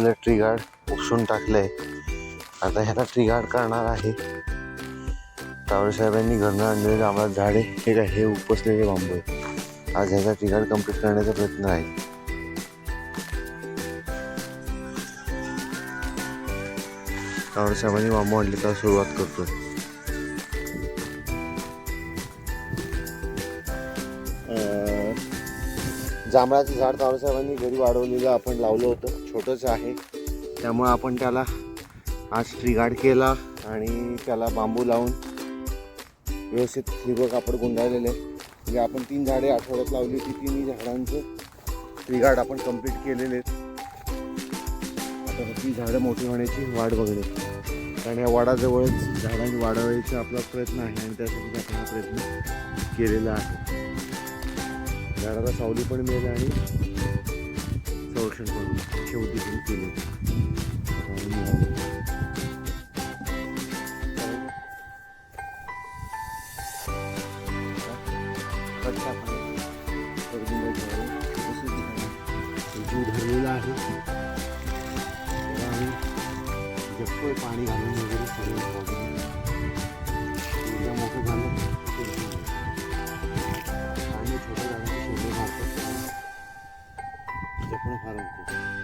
लावलेलं tree guard उपसून टाकलंय. आता ह्याला ट्री गार्ड करणार आहे. टावरे साहेबांनी घरनं आणलेले आम्हाला झाडे हे काय हे उपसलेले बांबू आहे. आज ह्याचा ट्री गार्ड कम्प्लीट करण्याचा प्रयत्न आहे. टावरे साहेबांनी बांबू आणले तर सुरुवात करतोय. जांभळाचं झाड टावरे साहेबांनी घरी वाढवलेलं आपण लावलं होतं. छोटंच आहे त्यामुळे आपण त्याला आज ट्री गार्ड केला आणि त्याला बांबू लावून व्यवस्थित हिरवं कापड गुंडाळलेलं आहे. म्हणजे आपण 3 झाडे आठवड्यात लावली होती. 3 झाडांचं ट्री गार्ड आपण कंप्लीट केलेले आहेत. आता ती झाडं मोठी होण्याची वाट बघणे, कारण या वाडाजवळच झाडांची वाढवायचा आपला प्रयत्न आहे आणि त्यासाठी आपण हा प्रयत्न केलेला आहे. झाडाला सावली पण मिळेल आणि संरक्षण पण शेवट देखील केले. जीव धरलेला आहे आणि जप्पळ पाणी घालून वगैरे सगळं मोठं झालं आणि छोट्या झाडांचे शोधे मारतात. जपणं फार होते.